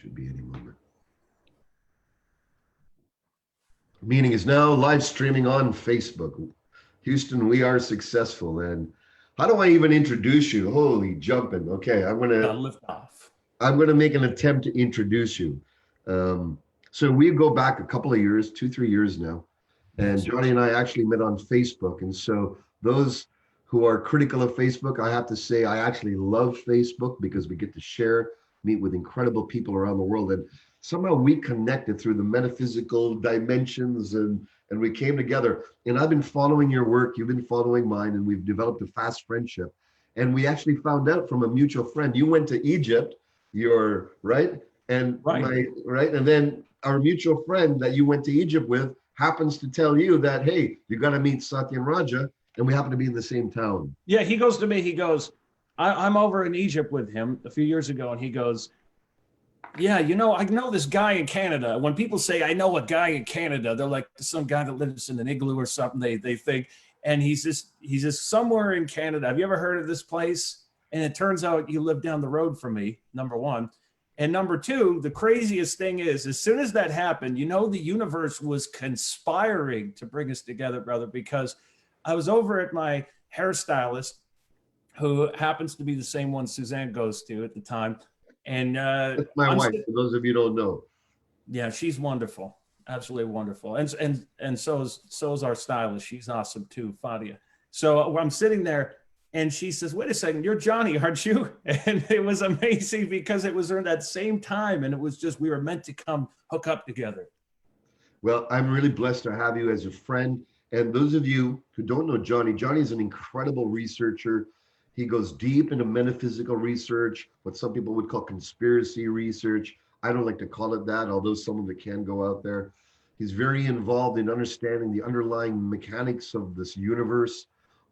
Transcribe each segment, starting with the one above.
Should be any moment. Meeting is now live streaming on Facebook. Houston, we are successful. And how do I even introduce you? Holy jumping. Okay, Lift off. I'm gonna make an attempt to introduce you. Um, so we go back a couple of years, 2, 3 years now. And Jonny and I actually met on Facebook. And so those who are critical of Facebook, I have to say I actually love Facebook because we get to share, meet with incredible people around the world. And somehow we connected through the metaphysical dimensions and we came together. And I've been following your work, you've been following mine, and we've developed a fast friendship. And we actually found out from a mutual friend, you went to Egypt, you're right. And right. And then our mutual friend that you went to Egypt with happens to tell you that, hey, you got to meet Satya and Raja, and we happen to be in the same town. Yeah, he goes to me, he goes, I'm over in Egypt with him a few years ago, and he goes, yeah, I know this guy in Canada. When people say, I know a guy in Canada, they're like some guy that lives in an igloo or something, they think, and he's just somewhere in Canada. Have you ever heard of this place? And it turns out you live down the road from me, number one. And number two, the craziest thing is, as soon as that happened, the universe was conspiring to bring us together, brother, because I was over at my hairstylist, who happens to be the same one Suzanne goes to at the time. And that's my wife, for those of you who don't know. Yeah, she's wonderful. Absolutely wonderful. And so is our stylist. She's awesome too, Fadia. So I'm sitting there, and she says, wait a second, you're Jonny, aren't you? And it was amazing because it was during that same time. And it was just, we were meant to come hook up together. Well, I'm really blessed to have you as a friend. And those of you who don't know Jonny, Jonny is an incredible researcher. He goes deep into metaphysical research, what some people would call conspiracy research. I don't like to call it that, although some of it can go out there. He's very involved in understanding the underlying mechanics of this universe.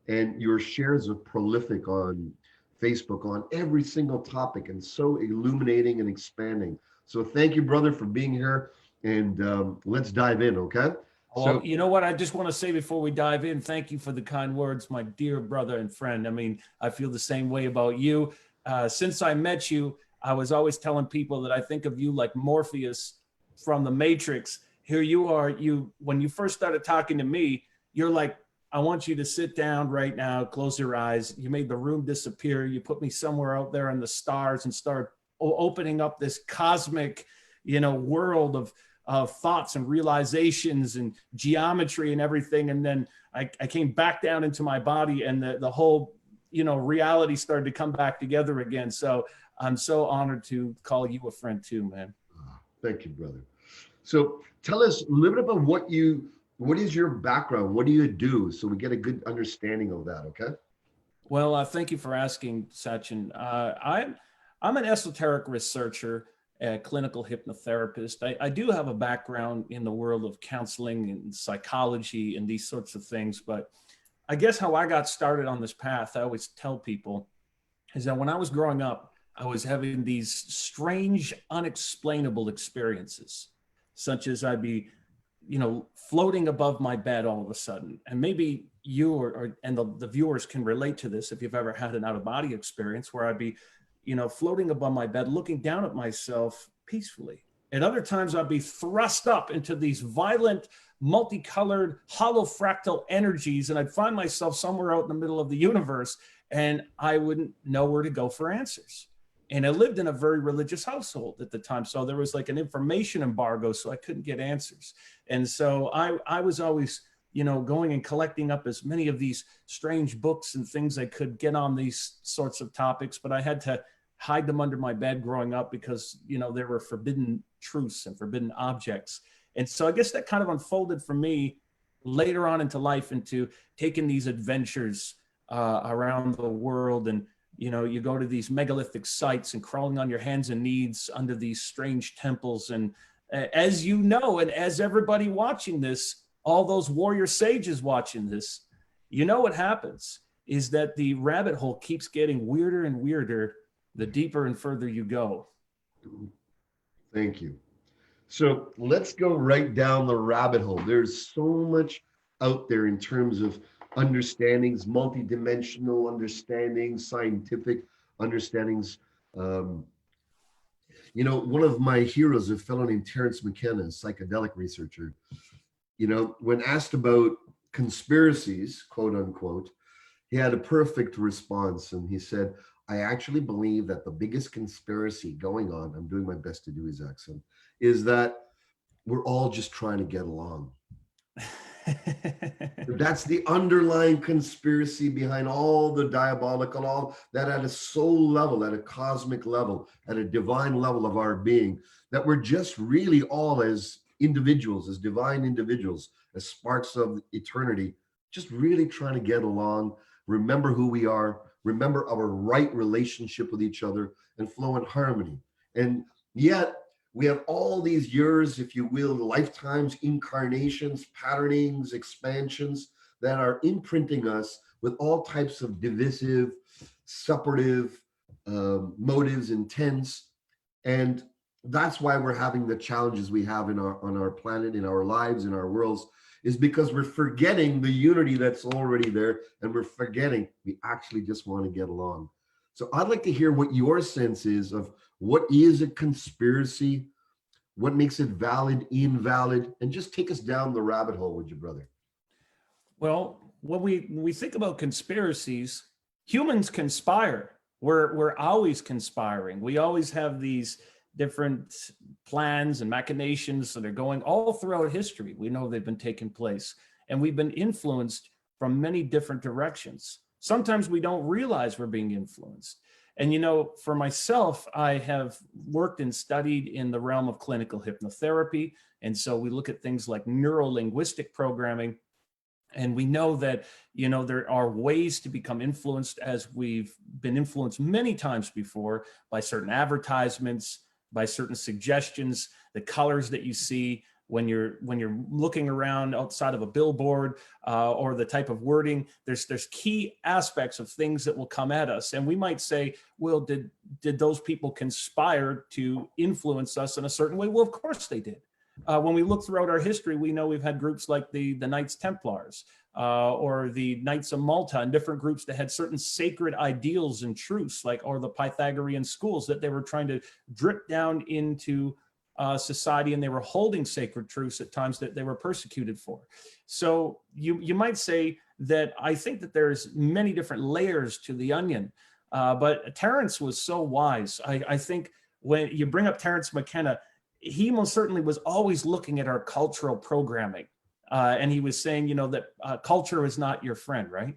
And your shares are prolific on Facebook on every single topic, and so illuminating and expanding. So thank you, brother, for being here. And let's dive in, okay? Well, you know what? I just want to say before we dive in, thank you for the kind words, my dear brother and friend. I mean, I feel the same way about you. Since I met you, I was always telling people that I think of you like Morpheus from the Matrix. Here you are, when you first started talking to me, you're like, I want you to sit down right now, close your eyes. You made the room disappear. You put me somewhere out there in the stars and start opening up this cosmic, world of thoughts and realizations and geometry and everything. And then I came back down into my body, and the whole, reality started to come back together again. So I'm so honored to call you a friend too, man. Thank you, brother. So tell us a little bit about what is your background? What do you do? So we get a good understanding of that, okay? Well, thank you for asking, Sachin. I'm an esoteric researcher, a clinical hypnotherapist. I do have a background in the world of counseling and psychology and these sorts of things, but I guess how I got started on this path, I always tell people, is that when I was growing up, I was having these strange, unexplainable experiences, such as I'd be, floating above my bed all of a sudden. And maybe you and the viewers can relate to this if you've ever had an out-of-body experience where I'd be, floating above my bed, looking down at myself peacefully. At other times, I'd be thrust up into these violent, multicolored, hollow fractal energies, and I'd find myself somewhere out in the middle of the universe, and I wouldn't know where to go for answers. And I lived in a very religious household at the time, so there was like an information embargo, so I couldn't get answers. And so I was always, going and collecting up as many of these strange books and things I could get on these sorts of topics, but I had to hide them under my bed growing up because, they were forbidden truths and forbidden objects. And so I guess that kind of unfolded for me later on into life, into taking these adventures around the world. And, you go to these megalithic sites and crawling on your hands and knees under these strange temples. And as you know, and as everybody watching this, all those warrior sages watching this, what happens is that the rabbit hole keeps getting weirder and weirder the deeper and further you go. Thank you. So let's go right down the rabbit hole. There's so much out there in terms of understandings, multidimensional understandings, scientific understandings. You know, one of my heroes, a fellow named Terence McKenna, a psychedelic researcher, you know, when asked about conspiracies, quote unquote, he had a perfect response. And he said, I actually believe that the biggest conspiracy going on, I'm doing my best to do his accent, is that we're all just trying to get along. That's the underlying conspiracy behind all the diabolical, all that at a soul level, at a cosmic level, at a divine level of our being, that we're just really all as individuals, as divine individuals, as sparks of eternity, just really trying to get along, remember who we are, remember our right relationship with each other, and flow in harmony. And yet, we have all these years, if you will, lifetimes, incarnations, patternings, expansions that are imprinting us with all types of divisive, separative motives, intents. And that's why we're having the challenges we have in on our planet, in our lives, in our worlds, is because we're forgetting the unity that's already there, and we're forgetting we actually just want to get along. So I'd like to hear what your sense is of what is a conspiracy, what makes it valid, invalid, and just take us down the rabbit hole, would you, brother? Well, when we think about conspiracies, humans conspire. We're always conspiring. We always have these different plans and machinations that are going all throughout history. We know they've been taking place, and we've been influenced from many different directions. Sometimes we don't realize we're being influenced. And, you know, for myself, I have worked and studied in the realm of clinical hypnotherapy. And so we look at things like neuro-linguistic programming. And we know that, you know, there are ways to become influenced, as we've been influenced many times before, by certain advertisements, by certain suggestions, the colors that you see when you're looking around outside of a billboard, or the type of wording. There's key aspects of things that will come at us, and we might say, well, did those people conspire to influence us in a certain way? Well, of course they did. When we look throughout our history, we know we've had groups like the Knights Templars, or the Knights of Malta, and different groups that had certain sacred ideals and truths, or the Pythagorean schools that they were trying to drip down into society, and they were holding sacred truths at times that they were persecuted for. So you might say that I think that there's many different layers to the onion, but Terence was so wise. I think when you bring up Terence McKenna, he most certainly was always looking at our cultural programming, and he was saying, you know, that culture is not your friend, right?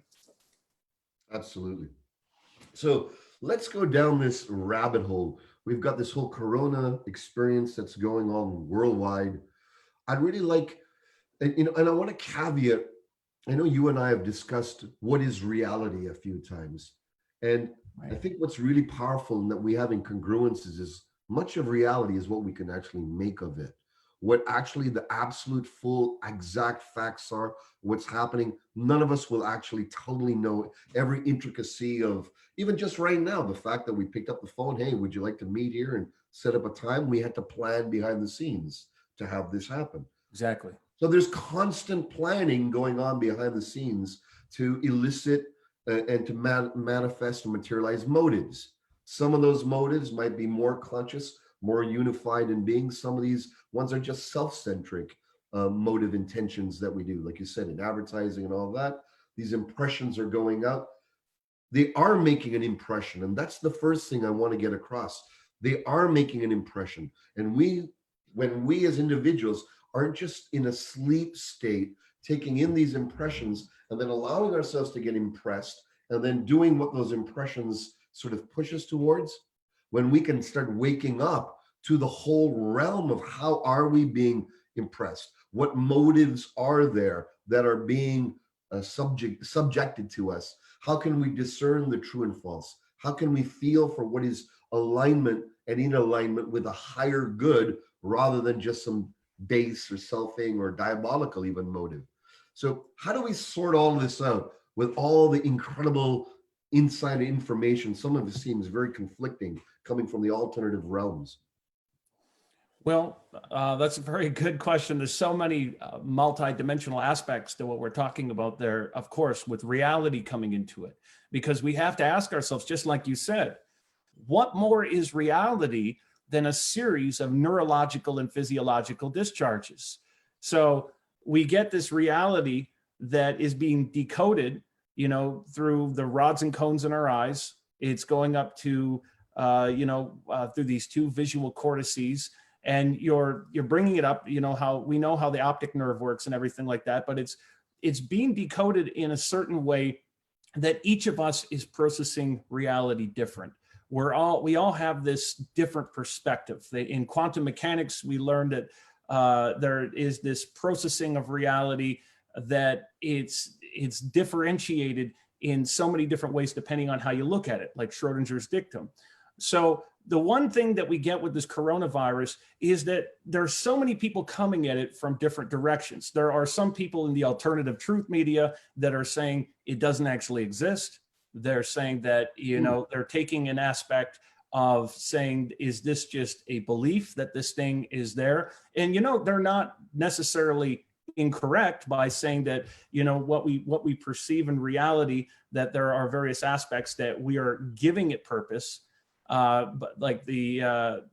Absolutely. So let's go down this rabbit hole. We've got this whole corona experience that's going on worldwide. I'd really like, and, you know, and I want to caveat, I know you and I have discussed what is reality a few times. And I think what's really powerful and that we have incongruences is much of reality is what we can actually make of it. What actually the absolute full exact facts are, what's happening, none of us will actually totally know every intricacy of, even just right now, the fact that we picked up the phone, hey, would you like to meet here and set up a time? We had to plan behind the scenes to have this happen. Exactly. So there's constant planning going on behind the scenes to elicit and to manifest and materialize motives. Some of those motives might be more conscious, more unified in being. Some of these ones are just self-centric motive intentions that we do. Like you said, in advertising and all that, these impressions are going out. They are making an impression. And that's the first thing I want to get across. They are making an impression. And when we as individuals aren't just in a sleep state, taking in these impressions and then allowing ourselves to get impressed and then doing what those impressions sort of push us towards, when we can start waking up to the whole realm of how are we being impressed? What motives are there that are being subjected to us? How can we discern the true and false? How can we feel for what is alignment and in alignment with a higher good rather than just some base or selfing or diabolical even motive? So how do we sort all this out with all the incredible inside information? Some of it seems very conflicting coming from the alternative realms. Well, that's a very good question. There's so many multi-dimensional aspects to what we're talking about there, of course, with reality coming into it, because we have to ask ourselves, just like you said, what more is reality than a series of neurological and physiological discharges. So we get this reality that is being decoded, through the rods and cones in our eyes. It's going up to, through these two visual cortices, and you're bringing it up, how we know how the optic nerve works and everything like that, but it's being decoded in a certain way that each of us is processing reality different. We all have this different perspective. In quantum mechanics, we learned that there is this processing of reality that it's differentiated in so many different ways depending on how you look at it, like Schrodinger's dictum. So the one thing that we get with this coronavirus is that there's so many people coming at it from different directions. There are some people in the alternative truth media that are saying it doesn't actually exist. They're saying that, they're taking an aspect of saying, is this just a belief that this thing is there? And, they're not necessarily incorrect by saying that, what we perceive in reality, that there are various aspects that we are giving it purpose. But like the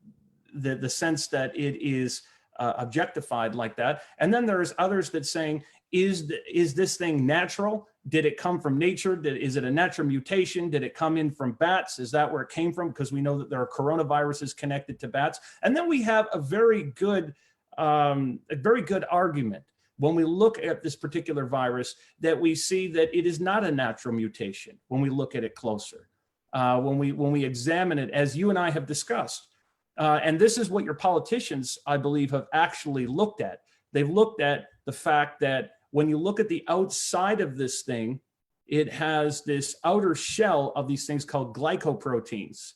sense that it is objectified like that. And then there's others that saying, is this thing natural? Did it come from nature? Is it a natural mutation? Did it come in from bats? Is that where it came from? Because we know that there are coronaviruses connected to bats. And then we have a very good argument when we look at this particular virus, that we see that it is not a natural mutation when we look at it closer. When we examine it, as you and I have discussed. And this is what your politicians, I believe, have actually looked at. They've looked at the fact that when you look at the outside of this thing, it has this outer shell of these things called glycoproteins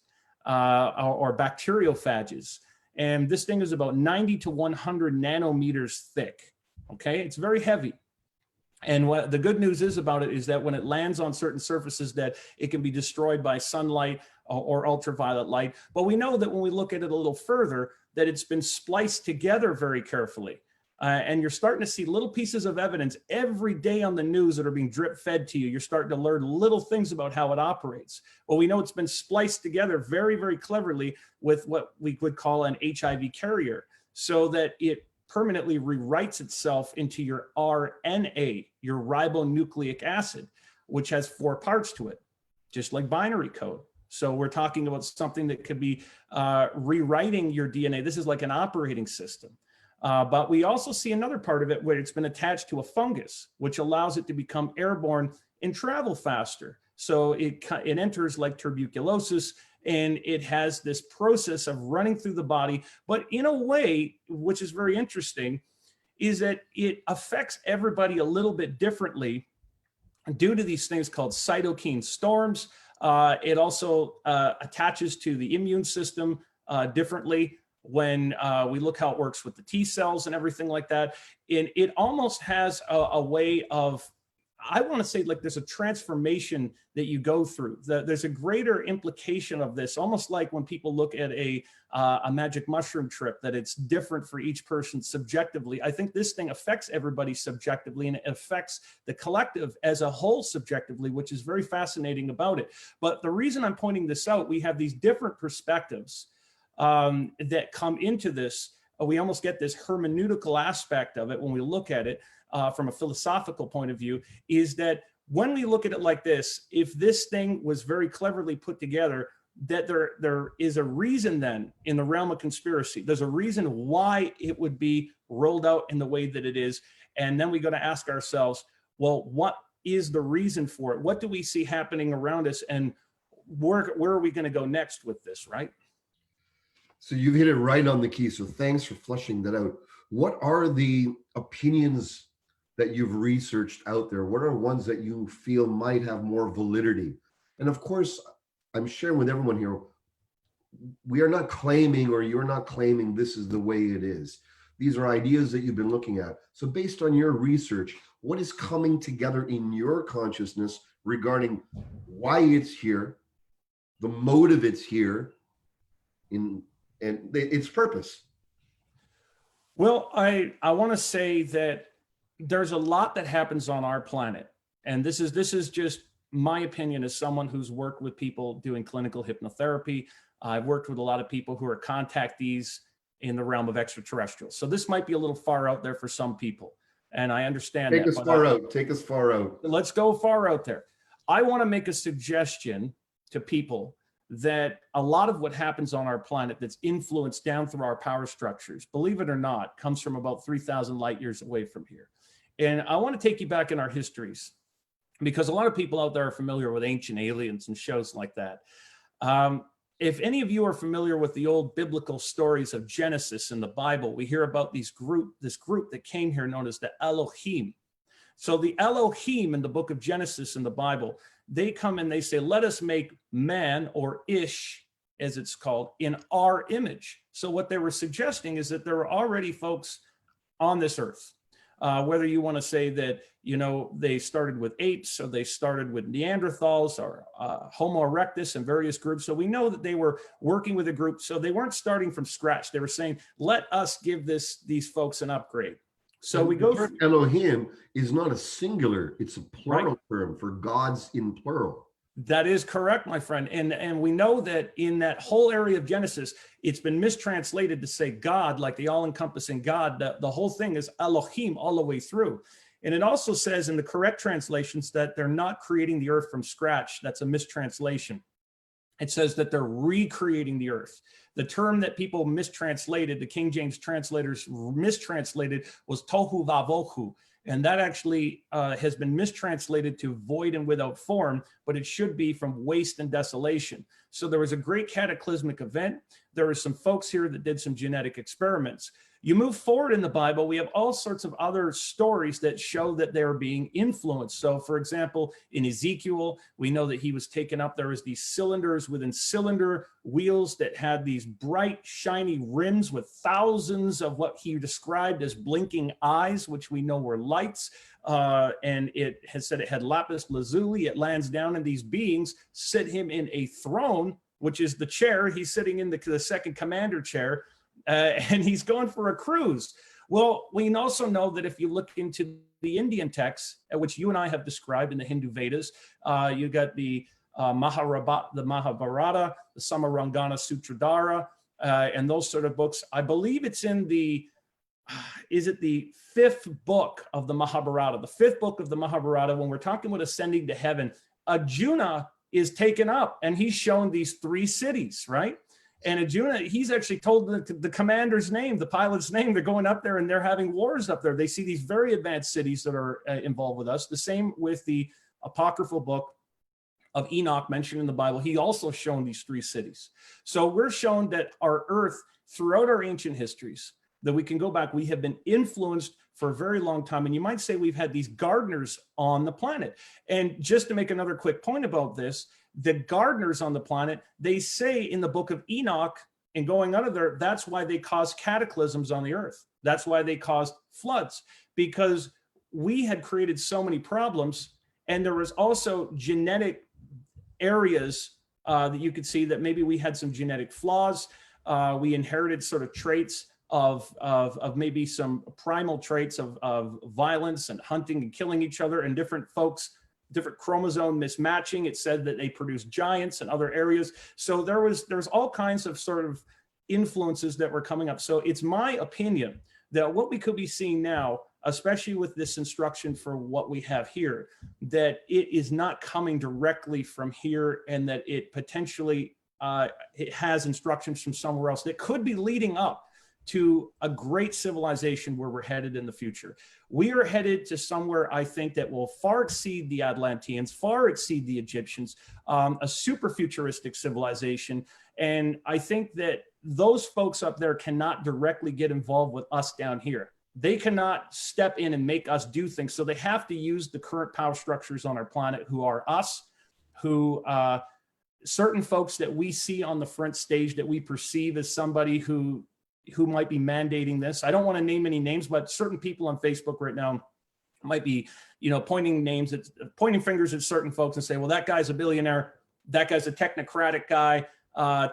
or bacteriophages. And this thing is about 90 to 100 nanometers thick. Okay, it's very heavy. And what the good news is about it is that when it lands on certain surfaces, that it can be destroyed by sunlight or ultraviolet light. But we know that when we look at it a little further, that it's been spliced together very carefully. And you're starting to see little pieces of evidence every day on the news that are being drip fed to you. You're starting to learn little things about how it operates. Well, we know it's been spliced together very, very cleverly with what we would call an HIV carrier, so that it permanently rewrites itself into your RNA, your ribonucleic acid, which has 4 parts to it, just like binary code. So we're talking about something that could be rewriting your DNA. This is like an operating system. But we also see another part of it where it's been attached to a fungus, which allows it to become airborne and travel faster. So it enters like tuberculosis, and it has this process of running through the body. But in a way, which is very interesting, is that it affects everybody a little bit differently due to these things called cytokine storms. It also attaches to the immune system differently when we look how it works with the T cells and everything like that. And it almost has a way of, I want to say, like there's a transformation that you go through. There's a greater implication of this, almost like when people look at a magic mushroom trip, that it's different for each person subjectively. I think this thing affects everybody subjectively, and it affects the collective as a whole subjectively, which is very fascinating about it. But the reason I'm pointing this out, we have these different perspectives that come into this. We almost get this hermeneutical aspect of it when we look at it. From a philosophical point of view, is that when we look at it like this, if this thing was very cleverly put together, that there is a reason then in the realm of conspiracy. There's a reason why it would be rolled out in the way that it is. And then we got to ask ourselves, well, what is the reason for it? What do we see happening around us? And where are we going to go next with this, right? So you've hit it right on the key. So thanks for fleshing that out. What are the opinions that you've researched out there? What are ones that you feel might have more validity? And of course, I'm sharing with everyone here, we are not claiming, or you're not claiming this is the way it is. These are ideas that you've been looking at. So based on your research, what is coming together in your consciousness regarding why it's here, the motive it's here, and its purpose? Well, I want to say that there's a lot that happens on our planet. And this is just my opinion as someone who's worked with people doing clinical hypnotherapy. I've worked with a lot of people who are contactees in the realm of extraterrestrials. So this might be a little far out there for some people. And I understand Take that. us far out. Take us far out. Let's go far out there. I want to make a suggestion to people that a lot of what happens on our planet that's influenced down through our power structures, believe it or not, comes from about 3,000 light years away from here. And I want to take you back in our histories, because a lot of people out there are familiar with Ancient Aliens and shows like that. If any of you are familiar with the old biblical stories of Genesis in the Bible, we hear about this group that came here known as the Elohim. So the Elohim in the book of Genesis in the Bible, they come and they say, let us make man, or Ish, as it's called, in our image. So what they were suggesting is that there were already folks on this earth. Whether you want to say that, they started with apes, or they started with Neanderthals, or Homo erectus, and various groups. So we know that they were working with a group. So they weren't starting from scratch. They were saying, let us give these folks an upgrade. So we go. Elohim is not a singular; it's a plural right? term for gods in plural. That is correct, my friend. And we know that in that whole area of Genesis, it's been mistranslated to say God, like the all-encompassing God. The whole thing is Elohim all the way through. And it also says in the correct translations that they're not creating the earth from scratch. That's a mistranslation. It says that they're recreating the earth. The term that people mistranslated, the King James translators mistranslated, was tohu vavohu. And that actually has been mistranslated to void and without form, but it should be from waste and desolation. So there was a great cataclysmic event. There were some folks here that did some genetic experiments. You move forward in the Bible, we have all sorts of other stories that show that they're being influenced. So for example, in Ezekiel, we know that he was taken up. There was these cylinders within cylinder wheels that had these bright, shiny rims with thousands of what he described as blinking eyes, which we know were lights. And it has said it had lapis lazuli. It lands down, and these beings sit him in a throne, which is the chair. He's sitting in the second commander chair. And he's going for a cruise. Well, we also know that if you look into the Indian texts, which you and I have described in the Hindu Vedas, you got the Mahabharata, the Samarangana Sutradhara, and those sort of books. I believe it's in the fifth book of the Mahabharata? The fifth book of the Mahabharata, when we're talking about ascending to heaven, Arjuna is taken up, and he's shown these 3 cities, right? And Arjuna, he's actually told the commander's name, the pilot's name. They're going up there and they're having wars up there. They see these very advanced cities that are involved with us. The same with the apocryphal book of Enoch mentioned in the Bible. He also shown these 3 cities. So we're shown that our earth, throughout our ancient histories, that we can go back, we have been influenced for a very long time. And you might say we've had these gardeners on the planet. And just to make another quick point about this, the gardeners on the planet, they say in the book of Enoch, and going under there, that's why they caused cataclysms on the earth. That's why they caused floods, because we had created so many problems. And there was also genetic areas that you could see that maybe we had some genetic flaws. We inherited sort of traits of maybe some primal traits of violence and hunting and killing each other, and different folks, different chromosome mismatching. It said that they produced giants in other areas. So there's all kinds of sort of influences that were coming up. So it's my opinion that what we could be seeing now, especially with this instruction for what we have here, that it is not coming directly from here, and that it potentially it has instructions from somewhere else that could be leading up to a great civilization where we're headed in the future. We are headed to somewhere, I think, that will far exceed the Atlanteans, far exceed the Egyptians, a super futuristic civilization. And I think that those folks up there cannot directly get involved with us down here. They cannot step in and make us do things. So they have to use the current power structures on our planet, who are us, who certain folks that we see on the front stage that we perceive as somebody who might be mandating this. I don't want to name any names, but certain people on Facebook right now might be, pointing fingers at certain folks and say, well, that guy's a billionaire. That guy's a technocratic guy,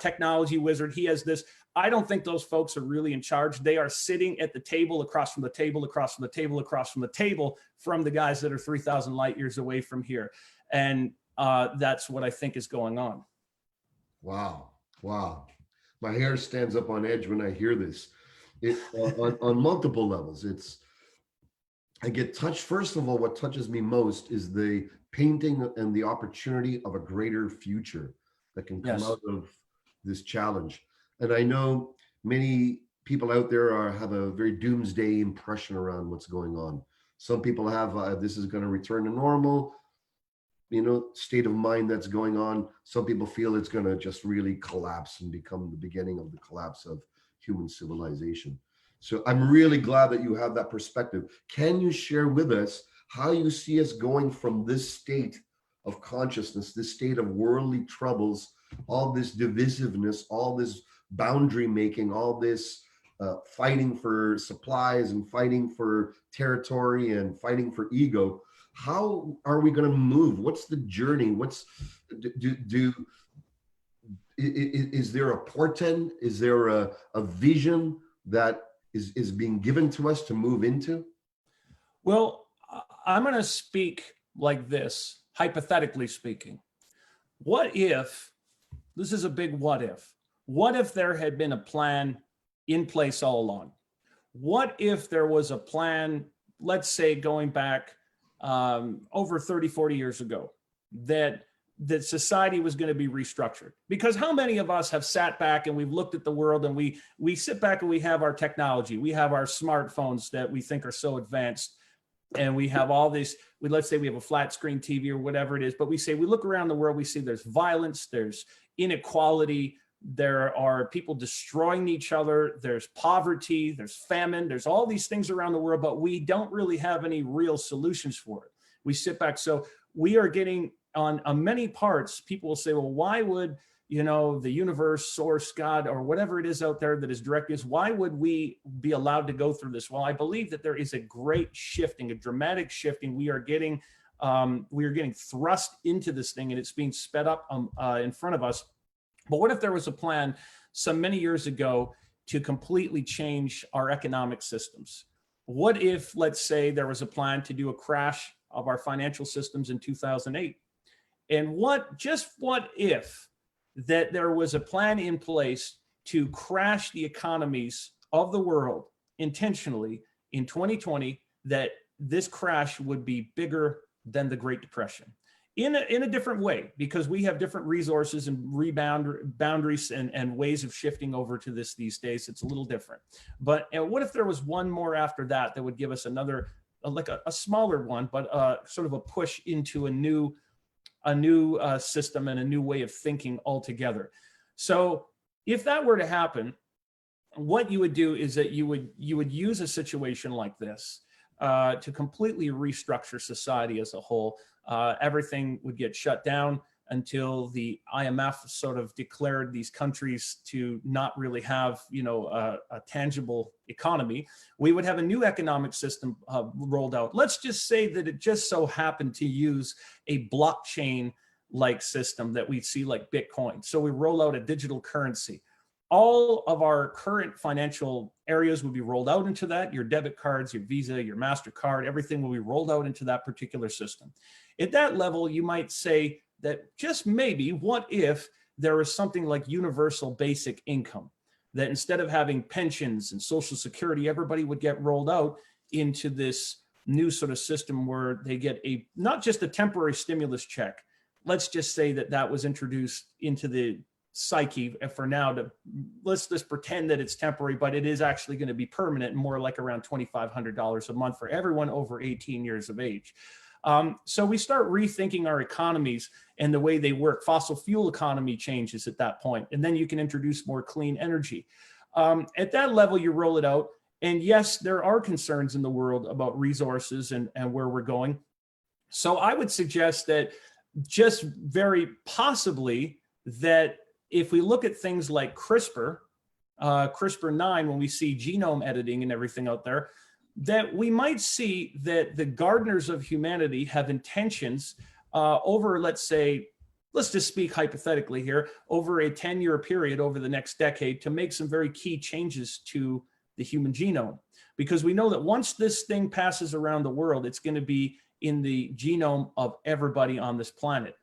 technology wizard. He has this. I don't think those folks are really in charge. They are sitting at the table, across from the table, across from the table, across from the table, from the guys that are 3,000 light years away from here. And that's what I think is going on. Wow. Wow. My hair stands up on edge when I hear this. On multiple levels. I get touched. First of all, what touches me most is the painting and the opportunity of a greater future that can come Yes. out of this challenge. And I know many people out there have a very doomsday impression around what's going on. Some people have this is going to return to normal, state of mind that's going on. Some people feel it's going to just really collapse and become the beginning of the collapse of human civilization. So I'm really glad that you have that perspective. Can you share with us how you see us going from this state of consciousness, this state of worldly troubles, all this divisiveness, all this boundary making, all this fighting for supplies and fighting for territory and fighting for ego? How are we going to move? What's the journey? Is there a portent? Is there a vision that is being given to us to move into? Well, I'm going to speak like this, hypothetically speaking. What if, this is a big what if there had been a plan in place all along? What if there was a plan, let's say going back over 30, 40 years ago, that society was going to be restructured? Because how many of us have sat back and we've looked at the world and we sit back and we have our technology, we have our smartphones that we think are so advanced, and we have all this, let's say we have a flat screen TV or whatever it is, but we look around the world, we see there's violence, there's inequality, there are people destroying each other, there's poverty, there's famine, there's all these things around the world, but we don't really have any real solutions for it. We sit back. So we are getting on many parts, people will say, well, why would, the universe, source, God, or whatever it is out there that is directing us, why would we be allowed to go through this? Well, I believe that there is a great shifting, a dramatic shifting. We are getting thrust into this thing, and it's being sped up in front of us. But what if there was a plan some many years ago to completely change our economic systems? What if, let's say, there was a plan to do a crash of our financial systems in 2008? And what if that there was a plan in place to crash the economies of the world intentionally in 2020, that this crash would be bigger than the Great Depression? In a different way, because we have different resources and boundaries and ways of shifting over to this these days. It's a little different. But what if there was one more after that that would give us another, like a smaller one, but sort of a push into a new system and a new way of thinking altogether? So if that were to happen, what you would do is that you would use a situation like this to completely restructure society as a whole. Everything would get shut down until the IMF sort of declared these countries to not really have, a tangible economy. We would have a new economic system rolled out. Let's just say that it just so happened to use a blockchain-like system that we see like Bitcoin. So we roll out a digital currency. All of our current financial areas will be rolled out into that. Your debit cards, your Visa, your MasterCard, everything will be rolled out into that particular system. At that level, you might say that just maybe, what if there was something like universal basic income, that instead of having pensions and Social Security, everybody would get rolled out into this new sort of system where they get not just a temporary stimulus check. Let's just say that was introduced into the psyche for now, let's just pretend that it's temporary, but it is actually going to be permanent, more like around $2,500 a month for everyone over 18 years of age. So we start rethinking our economies and the way they work. Fossil fuel economy changes at that point, and then you can introduce more clean energy. At that level, you roll it out. And yes, there are concerns in the world about resources and where we're going. So I would suggest that just very possibly that if we look at things like CRISPR-9, when we see genome editing and everything out there, that we might see that the gardeners of humanity have intentions over, let's just speak hypothetically here, over a 10-year period over the next decade, to make some very key changes to the human genome. Because we know that once this thing passes around the world, it's going to be in the genome of everybody on this planet.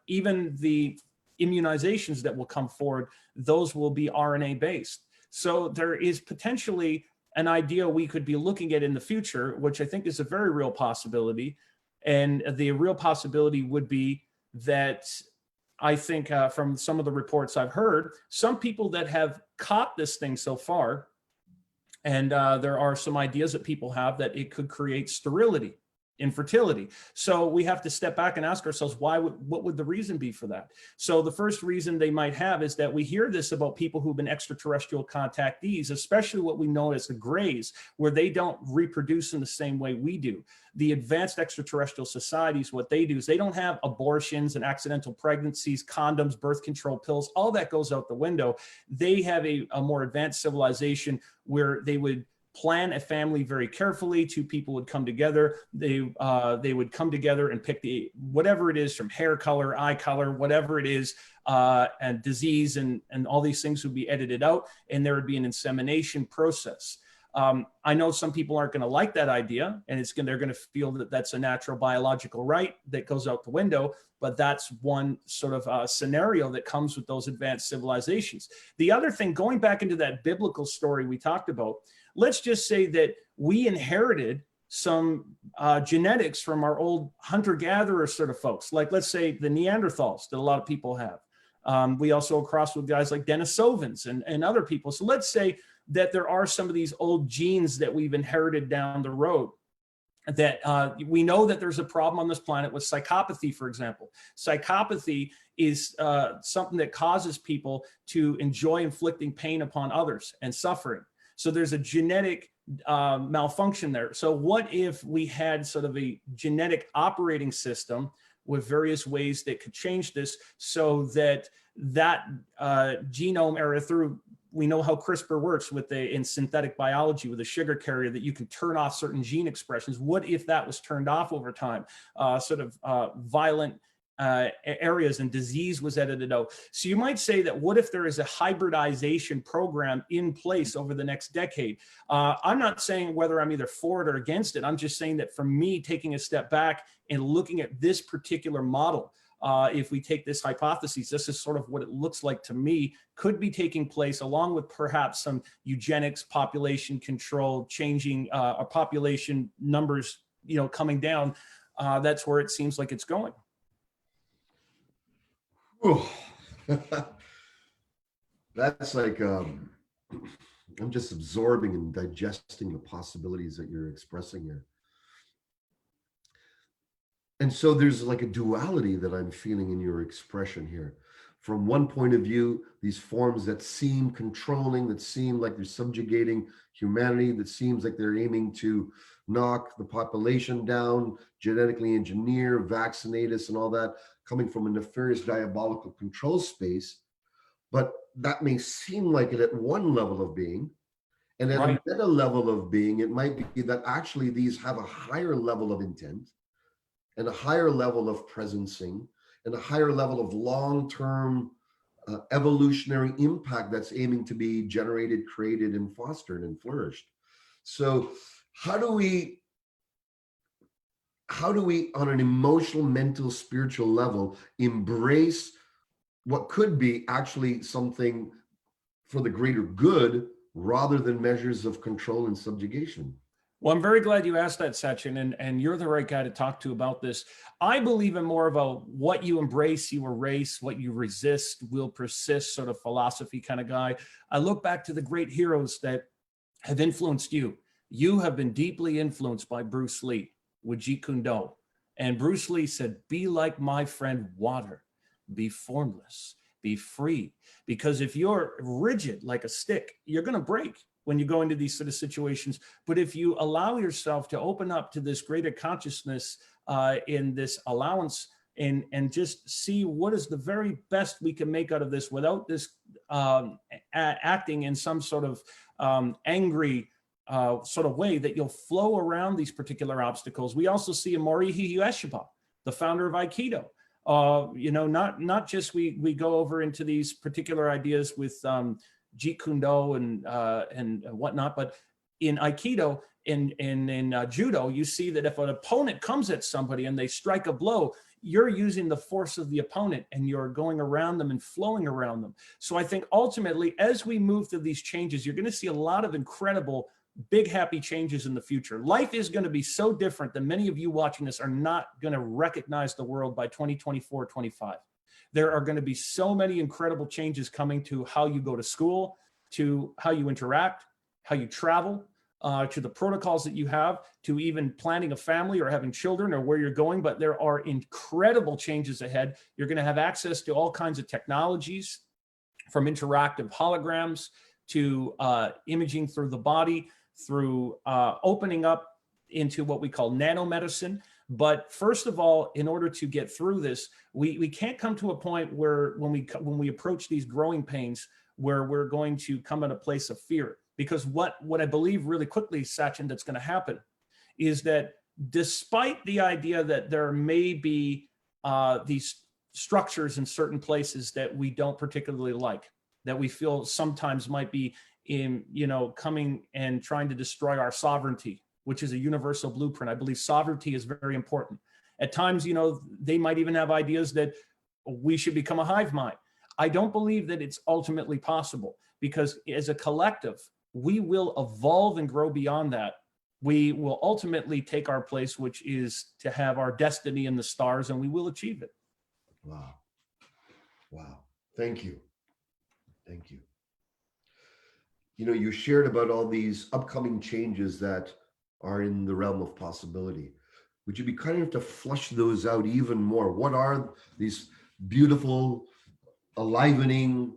Even the immunizations that will come forward, those will be RNA based. So there is potentially an idea we could be looking at in the future, which I think is a very real possibility. And the real possibility would be that I think from some of the reports I've heard, some people that have caught this thing so far, and there are some ideas that people have that it could create sterility, infertility. So we have to step back and ask ourselves, what would the reason be for that? So the first reason they might have is that we hear this about people who've been extraterrestrial contactees, especially what we know as the Greys, where they don't reproduce in the same way we do. The advanced extraterrestrial societies, what they do is they don't have abortions and accidental pregnancies, condoms, birth control pills, all that goes out the window. They have a more advanced civilization where they would plan a family very carefully. Two people would come together. They would come together and pick whatever it is, from hair color, eye color, whatever it is, and disease and all these things would be edited out, and there would be an insemination process. I know some people aren't going to like that idea, and they're going to feel that that's a natural biological right that goes out the window. But that's one sort of scenario that comes with those advanced civilizations. The other thing, going back into that biblical story we talked about, let's just say that we inherited some genetics from our old hunter-gatherer sort of folks, like let's say the Neanderthals that a lot of people have. We also cross with guys like Denisovans and other people. So let's say that there are some of these old genes that we've inherited down the road, that we know that there's a problem on this planet with psychopathy, for example. Psychopathy is something that causes people to enjoy inflicting pain upon others and suffering. So there's a genetic malfunction there. So what if we had sort of a genetic operating system with various ways that could change this, so that genome area through, we know how CRISPR works in synthetic biology with a sugar carrier, that you can turn off certain gene expressions. What if that was turned off over time? Violent areas and disease was edited out. So you might say that what if there is a hybridization program in place over the next decade? I'm not saying whether I'm either for it or against it. I'm just saying that for me, taking a step back and looking at this particular model, if we take this hypothesis, this is sort of what it looks like to me, could be taking place, along with perhaps some eugenics, population control, changing our population numbers, coming down. That's where it seems like it's going. That's like, I'm just absorbing and digesting the possibilities that you're expressing here. And so there's like a duality that I'm feeling in your expression here. From one point of view, these forms that seem controlling, that seem like they're subjugating humanity, that seems like they're aiming to knock the population down, genetically engineer, vaccinate us and all that, coming from a nefarious diabolical control space. But that may seem like it at one level of being. And at Right. a meta level of being, it might be that actually these have a higher level of intent and a higher level of presencing and a higher level of long-term evolutionary impact that's aiming to be generated, created, and fostered and flourished. So how do we, on an emotional, mental, spiritual level, embrace what could be actually something for the greater good rather than measures of control and subjugation? Well, I'm very glad you asked that, Sachin, and you're the right guy to talk to about this. I believe in more of a what you embrace, you erase, what you resist will persist sort of philosophy kind of guy. I look back to the great heroes that have influenced you. You have been deeply influenced by Bruce Lee with Jeet Kune Do. And Bruce Lee said, be like my friend water, be formless, be free. Because if you're rigid like a stick, you're going to break when you go into these sort of situations. But if you allow yourself to open up to this greater consciousness in this allowance and just see what is the very best we can make out of this without this acting in some sort of angry sort of way, that you'll flow around these particular obstacles. We also see Morihi Ueshiba, the founder of Aikido. Not just we go over into these particular ideas with Jeet Kune Do and whatnot, but in Aikido, in judo, you see that if an opponent comes at somebody and they strike a blow, you're using the force of the opponent and you're going around them and flowing around them. So I think ultimately, as we move through these changes, you're going to see a lot of incredible, big, happy changes in the future. Life is going to be so different that many of you watching this are not going to recognize the world by 2024, 25. There are going to be so many incredible changes coming to how you go to school, to how you interact, how you travel, to the protocols that you have, to even planning a family or having children or where you're going. But there are incredible changes ahead. You're going to have access to all kinds of technologies, from interactive holograms to imaging through the body, through opening up into what we call nanomedicine. But first of all, in order to get through this, we can't come to a point where when we approach these growing pains, where we're going to come at a place of fear. Because what I believe really quickly, Sachin, that's going to happen is that despite the idea that there may be these structures in certain places that we don't particularly like, that we feel sometimes might be in, coming and trying to destroy our sovereignty, which is a universal blueprint. I believe sovereignty is very important. At times, they might even have ideas that we should become a hive mind. I don't believe that it's ultimately possible, because as a collective, we will evolve and grow beyond that. We will ultimately take our place, which is to have our destiny in the stars, and we will achieve it. Wow. Wow. Thank you. Thank you. You shared about all these upcoming changes that are in the realm of possibility. Would you be kind enough to flush those out even more? What are these beautiful, enlivening,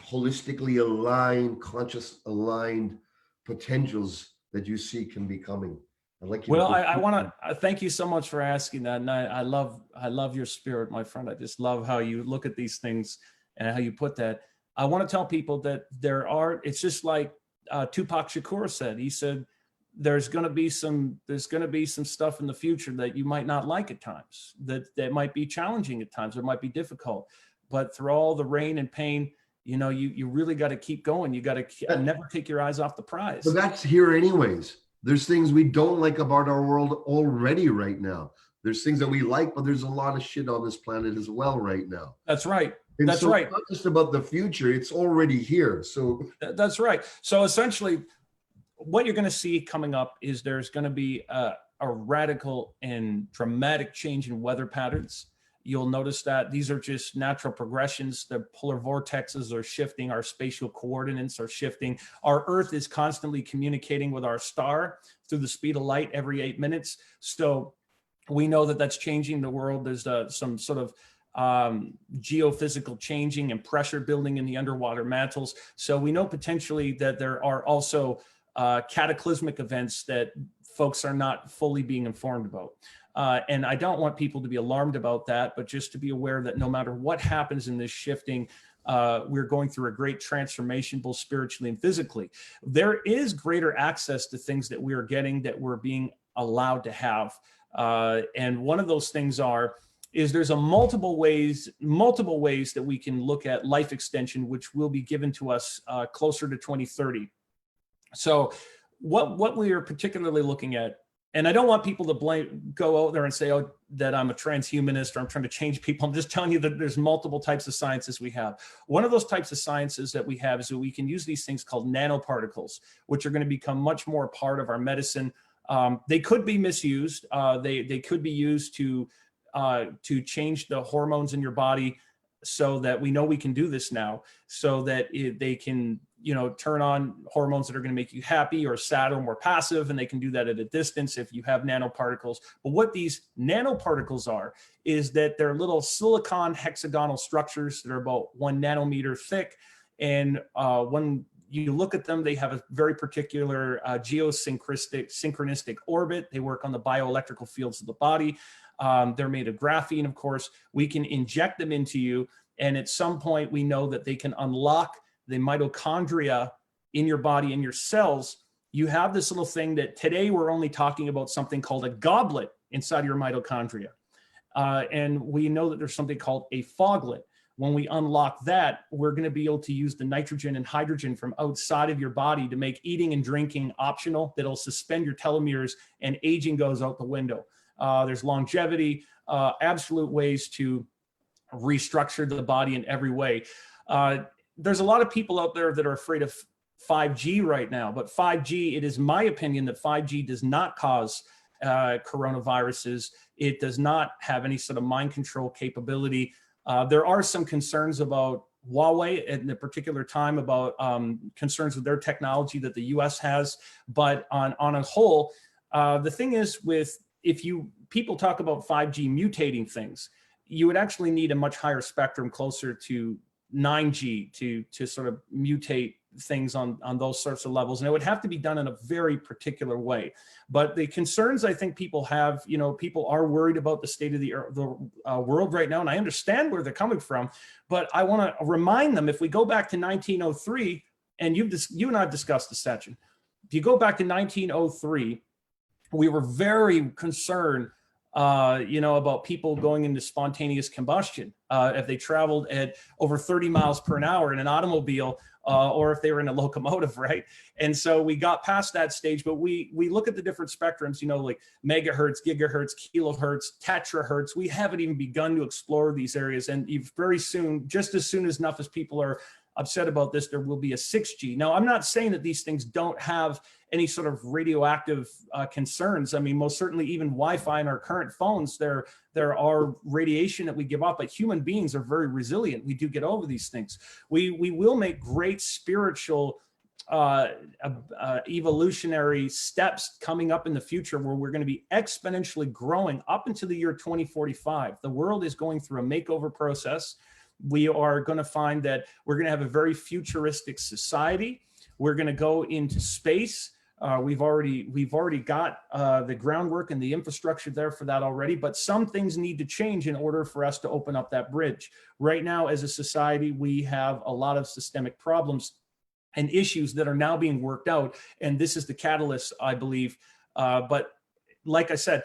holistically aligned, conscious aligned potentials that you see can be coming? I'd like you Well, to I want to thank you so much for asking that. And I love your spirit, my friend. I just love how you look at these things and how you put that. I want to tell people that it's just like Tupac Shakur said. He said, there's going to be some stuff in the future that you might not like at times, that might be challenging at times, or might be difficult. But through all the rain and pain, you really got to keep going. You got to never take your eyes off the prize. But that's here anyways. There's things we don't like about our world already right now. There's things that we like, but there's a lot of shit on this planet as well right now. That's right. And that's so right. It's not just about the future. It's already here. So that's right. So essentially, what you're going to see coming up is there's going to be a radical and dramatic change in weather patterns. You'll notice that these are just natural progressions. The polar vortexes are shifting. Our spatial coordinates are shifting. Our Earth is constantly communicating with our star through the speed of light every 8 minutes. So we know that that's changing the world. There's some sort of geophysical changing and pressure building in the underwater mantles. So we know potentially that there are also cataclysmic events that folks are not fully being informed about. And I don't want people to be alarmed about that, but just to be aware that no matter what happens in this shifting, we're going through a great transformation, both spiritually and physically. There is greater access to things that we are getting, that we're being allowed to have. And one of those things is there's multiple ways that we can look at life extension, which will be given to us closer to 2030. So what we are particularly looking at, and I don't want people to go out there and say, oh, that I'm a transhumanist or I'm trying to change people. I'm just telling you that there's multiple types of sciences we have. One of those types of sciences that we have is that we can use these things called nanoparticles, which are going to become much more part of our medicine. They could be misused. They could be used to change the hormones in your body, so that we know we can do this now, so that they can, turn on hormones that are going to make you happy or sad or more passive, and they can do that at a distance if you have nanoparticles. But what these nanoparticles are is that they're little silicon hexagonal structures that are about 1 nanometer thick, and when you look at them, they have a very particular synchronistic orbit. They work on the bioelectrical fields of the body. They're made of graphene, of course. We can inject them into you, and at some point we know that they can unlock the mitochondria in your body, in your cells. You have this little thing that today we're only talking about, something called a goblet inside your mitochondria. And we know that there's something called a foglet. When we unlock that, we're going to be able to use the nitrogen and hydrogen from outside of your body to make eating and drinking optional. That'll suspend your telomeres, and aging goes out the window. There's longevity, absolute ways to restructure the body in every way. There's a lot of people out there that are afraid of 5G right now, but 5G, it is my opinion that 5G does not cause coronaviruses. It does not have any sort of mind control capability. There are some concerns about Huawei at the particular time about concerns with their technology that the US has. But on a whole, the thing is people talk about 5G mutating things, you would actually need a much higher spectrum closer to 9G to sort of mutate things on those sorts of levels. And it would have to be done in a very particular way. But the concerns I think people have, people are worried about the state of the world right now. And I understand where they're coming from, but I want to remind them, if we go back to 1903, and you and I have discussed this, Sachin, if you go back to 1903, we were very concerned about people going into spontaneous combustion if they traveled at over 30 miles per hour in an automobile, or if they were in a locomotive, right? And so we got past that stage, but we look at the different spectrums, like megahertz, gigahertz, kilohertz, tetrahertz. We haven't even begun to explore these areas, and very soon, just as soon as enough as people are upset about this, there will be a 6G. Now, I'm not saying that these things don't have any sort of radioactive concerns. I mean, most certainly even Wi-Fi in our current phones, there are radiation that we give off, but human beings are very resilient. We do get over these things. We will make great spiritual evolutionary steps coming up in the future where we're going to be exponentially growing up into the year 2045. The world is going through a makeover process. We are going to find that we're going to have a very futuristic society. We're going to go into space. We've already got the groundwork and the infrastructure there for that already, but some things need to change in order for us to open up that bridge. Right now, as a society, we have a lot of systemic problems and issues that are now being worked out, and this is the catalyst, I believe. But like I said,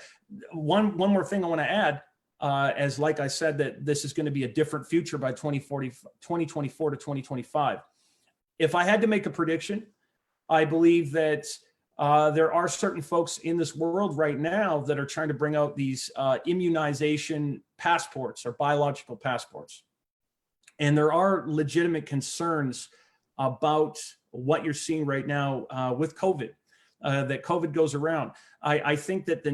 one more thing I want to add. Like I said, that this is going to be a different future by 2024 to 2025. If I had to make a prediction, I believe that there are certain folks in this world right now that are trying to bring out these immunization passports or biological passports. And there are legitimate concerns about what you're seeing right now with COVID, that COVID goes around. I think that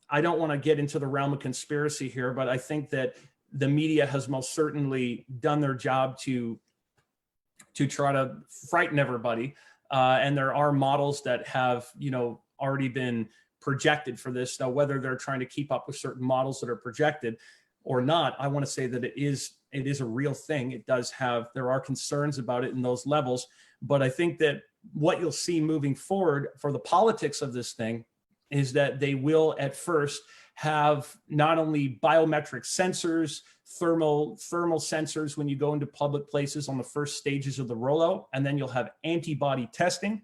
I don't want to get into the realm of conspiracy here, but I think that the media has most certainly done their job to try to frighten everybody. And there are models that have, already been projected for this. Now, whether they're trying to keep up with certain models that are projected or not, I want to say that it is a real thing. There are concerns about it in those levels, but I think that what you'll see moving forward for the politics of this thing is that they will at first have not only biometric sensors, thermal sensors when you go into public places on the first stages of the rollout, and then you'll have antibody testing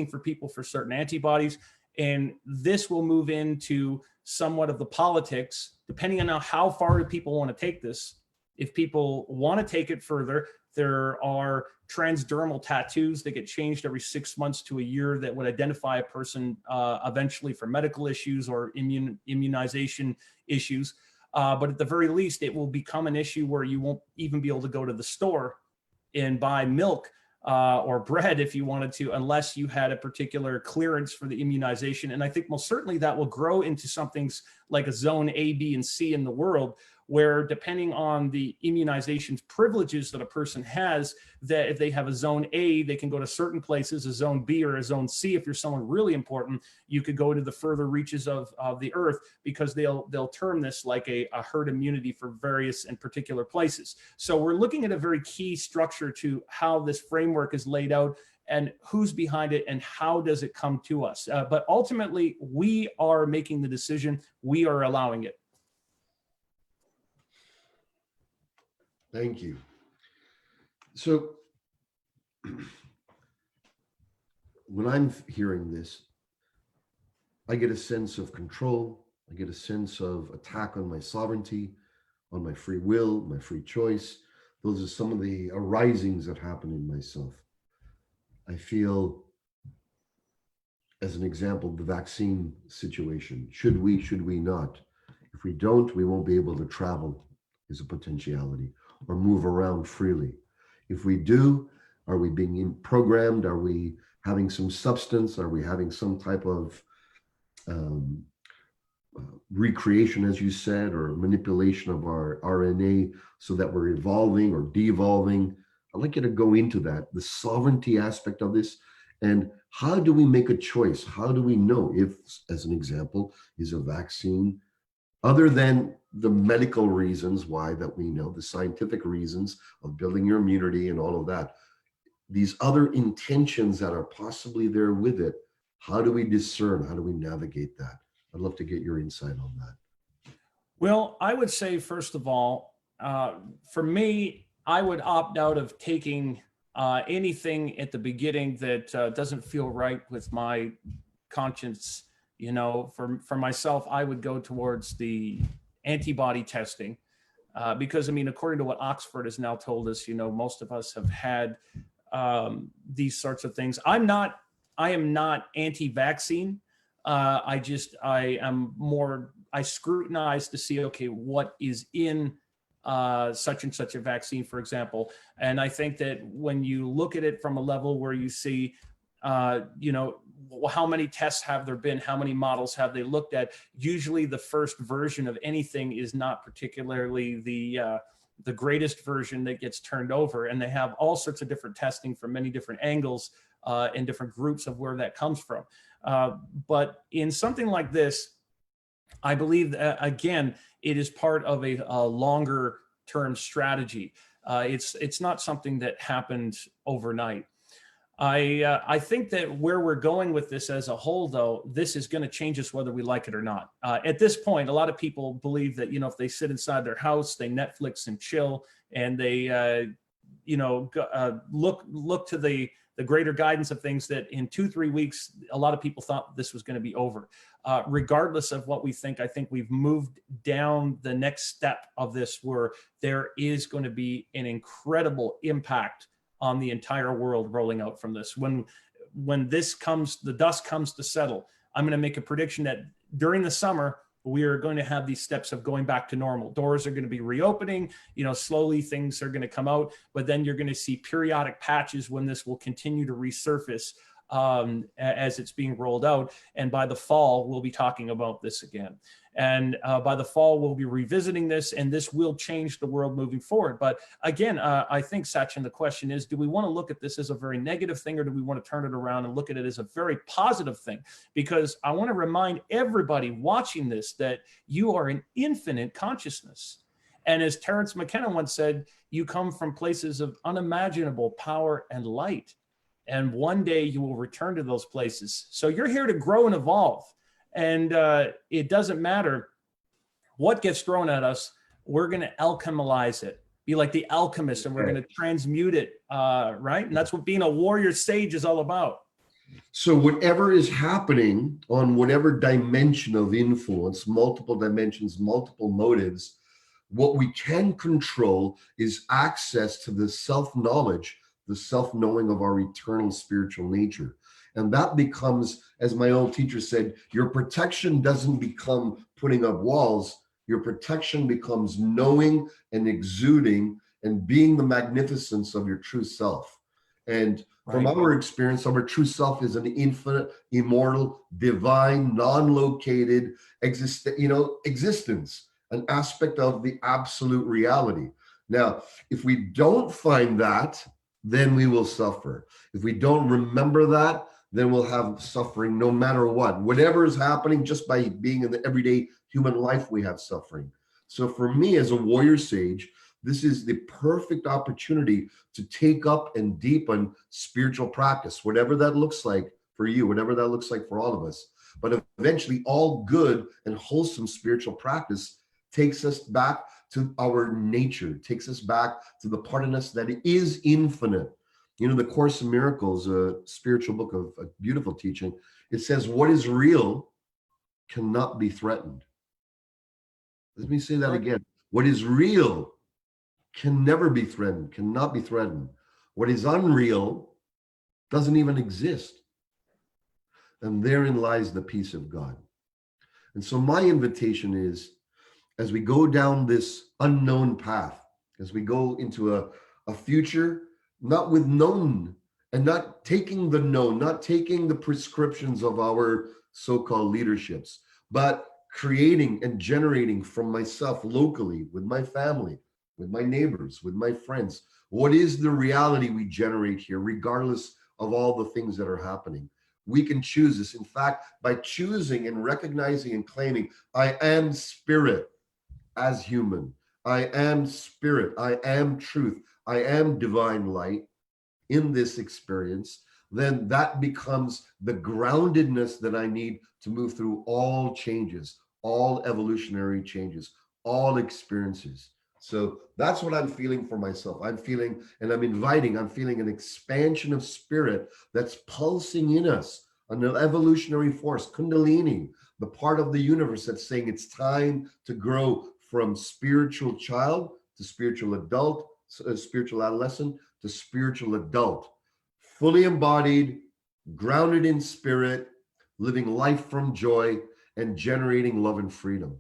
for people for certain antibodies. And this will move into somewhat of the politics, depending on how far do people want to take this. If people want to take it further, there are transdermal tattoos that get changed every 6 months to a year that would identify a person eventually for medical issues or immunization issues. But at the very least, it will become an issue where you won't even be able to go to the store and buy milk or bread if you wanted to, unless you had a particular clearance for the immunization. And I think most certainly that will grow into something like a zone A, B, and C in the world, where depending on the immunization privileges that a person has, that if they have a zone A, they can go to certain places, a zone B or a zone C. If you're someone really important, you could go to the further reaches of the earth, because they'll term this like a herd immunity for various and particular places. So we're looking at a very key structure to how this framework is laid out and who's behind it and how does it come to us. But ultimately, we are making the decision. We are allowing it. Thank you. So when I'm hearing this, I get a sense of control. I get a sense of attack on my sovereignty. on my free will, my free choice. Those are some of the arisings that happen in myself. I feel, as an example, the vaccine situation. Should we not? If we don't, we won't be able to travel, is a potentiality, or move around freely. If we do, are we being programmed? Are we having some substance? Are we having some type of um, recreation, as you said, or manipulation of our RNA so that we're evolving or devolving? I'd like you to go into that, the sovereignty aspect of this, and how do we make a choice? How do we know if, as an example, is a vaccine, other than the medical reasons why that we know, the scientific reasons of building your immunity and all of that, these other intentions that are possibly there with it, how do we discern? How do we navigate that? I'd love to get your insight on that. Well, I would say, first of all, for me, I would opt out of taking anything at the beginning that doesn't feel right with my conscience. You know, for myself, I would go towards the antibody testing because, I mean, according to what Oxford has now told us, you know, most of us have had these sorts of things. I am not anti-vaccine. I am more, I scrutinize to see, okay, what is in such and such a vaccine, for example. And I think that when you look at it from a level where you see, you know, how many tests have there been? How many models have they looked at? Usually the first version of anything is not particularly the greatest version that gets turned over. And they have all sorts of different testing from many different angles and different groups of where that comes from. But in something like this, I believe that, again, it is part of a longer term strategy. It's not something that happened overnight. I think that where we're going with this as a whole, though, this is going to change us whether we like it or not. At this point, a lot of people believe that, you know, if they sit inside their house, they Netflix and chill, and they, you know, look to the greater guidance of things, that in 2-3 weeks, a lot of people thought this was going to be over. Regardless of what we think, I think we've moved down the next step of this, where there is going to be an incredible impact on the entire world rolling out from this. When this comes, the dust comes to settle, I'm going to make a prediction that during the summer, we are going to have these steps of going back to normal. Doors are going to be reopening, you know, slowly things are going to come out, but then you're going to see periodic patches when this will continue to resurface as it's being rolled out. And by the fall, we'll be talking about this again. And by the fall, we'll be revisiting this, and this will change the world moving forward. But again, I think, Sachin, the question is, do we want to look at this as a very negative thing, or do we want to turn it around and look at it as a very positive thing? Because I want to remind everybody watching this that you are an infinite consciousness. And as Terence McKenna once said, you come from places of unimaginable power and light. And one day you will return to those places. So you're here to grow and evolve. And it doesn't matter what gets thrown at us. We're going to alchemize it, be like the alchemist, and we're going to transmute it, right? And that's what being a warrior sage is all about. So whatever is happening on whatever dimension of influence, multiple dimensions, multiple motives, what we can control is access to the self-knowledge, the self-knowing of our eternal spiritual nature. And that becomes, as my old teacher said, your protection doesn't become putting up walls. Your protection becomes knowing and exuding and being the magnificence of your true self. And from our experience, our true self is an infinite, immortal, divine, non-located existence, an aspect of the absolute reality. Now, if we don't find that, then we will suffer. If we don't remember that, then we'll have suffering no matter what. Whatever is happening, just by being in the everyday human life, we have suffering. So for me, as a warrior sage, this is the perfect opportunity to take up and deepen spiritual practice, whatever that looks like for you, whatever that looks like for all of us. But eventually, all good and wholesome spiritual practice takes us back to our nature, takes us back to the part in us that is infinite. You know, the Course in Miracles, a spiritual book of a beautiful teaching, it says, what is real cannot be threatened. Let me say that again. What is real can never be threatened, cannot be threatened. What is unreal doesn't even exist. And therein lies the peace of God. And so my invitation is, as we go down this unknown path, as we go into a future, not with known, and not taking the known, not taking the prescriptions of our so-called leaderships, but creating and generating from myself locally, with my family, with my neighbors, with my friends. What is the reality we generate here, regardless of all the things that are happening? We can choose this. In fact, by choosing and recognizing and claiming, I am spirit as human, I am spirit, I am truth, I am divine light in this experience, then that becomes the groundedness that I need to move through all changes, all evolutionary changes, all experiences. So that's what I'm feeling for myself. I'm feeling, and I'm feeling an expansion of spirit that's pulsing in us, an evolutionary force, Kundalini, the part of the universe that's saying it's time to grow from spiritual child to spiritual adult, spiritual adolescent to spiritual adult, fully embodied, grounded in spirit, living life from joy, and generating love and freedom.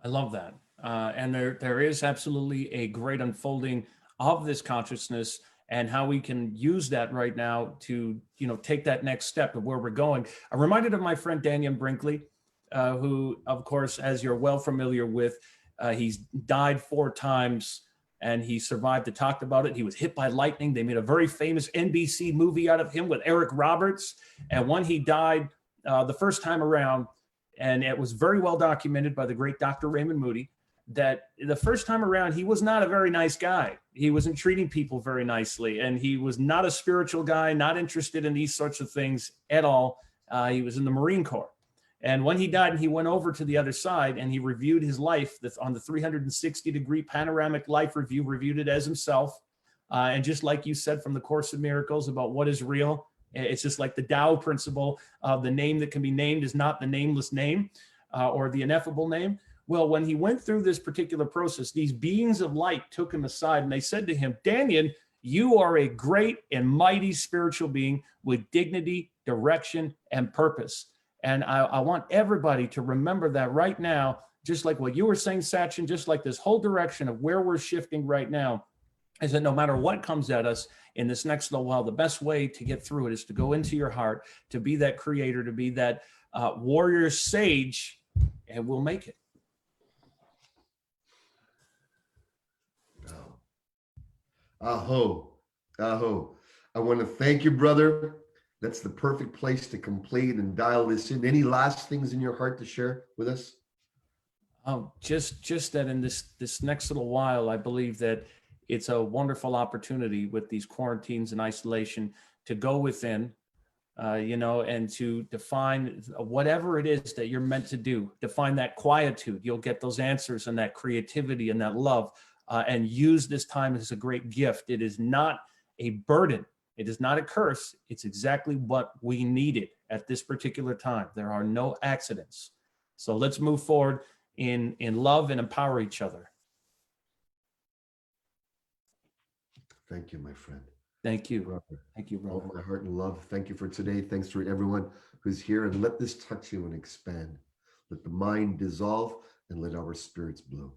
I love that. And there is absolutely a great unfolding of this consciousness and how we can use that right now to, take that next step of where we're going. I'm reminded of my friend Daniel Brinkley, who, of course, as you're well familiar with, he's died 4 times and he survived to talk about it. He was hit by lightning. They made a very famous NBC movie out of him with Eric Roberts. And when he died the first time around, and it was very well documented by the great Dr. Raymond Moody, that the first time around, he was not a very nice guy. He wasn't treating people very nicely. And he was not a spiritual guy, not interested in these sorts of things at all. He was in the Marine Corps. And when he died, and he went over to the other side and he reviewed his life on the 360-degree panoramic life review, reviewed it as himself. And just like you said from the Course of Miracles about what is real, it's just like the Tao principle of the name that can be named is not the nameless name or the ineffable name. Well, when he went through this particular process, these beings of light took him aside and they said to him, Daniel, you are a great and mighty spiritual being with dignity, direction, and purpose. And I want everybody to remember that right now, just like what you were saying, Sachin, just like this whole direction of where we're shifting right now, is that no matter what comes at us in this next little while, the best way to get through it is to go into your heart, to be that creator, to be that warrior sage, and we'll make it. Aho, aho. I want to thank you, brother. That's the perfect place to complete and dial this in. Any last things in your heart to share with us? Oh, just that in this next little while, I believe that it's a wonderful opportunity with these quarantines and isolation to go within, and to define whatever it is that you're meant to do. Define that quietude. You'll get those answers and that creativity and that love, and use this time as a great gift. It is not a burden. It is not a curse. It's exactly what we needed at this particular time. There are no accidents. So let's move forward in love and empower each other. Thank you, my friend. Thank you. Brother. Thank you, brother. All my heart and love. Thank you for today. Thanks for everyone who's here. And let this touch you and expand. Let the mind dissolve and let our spirits blow.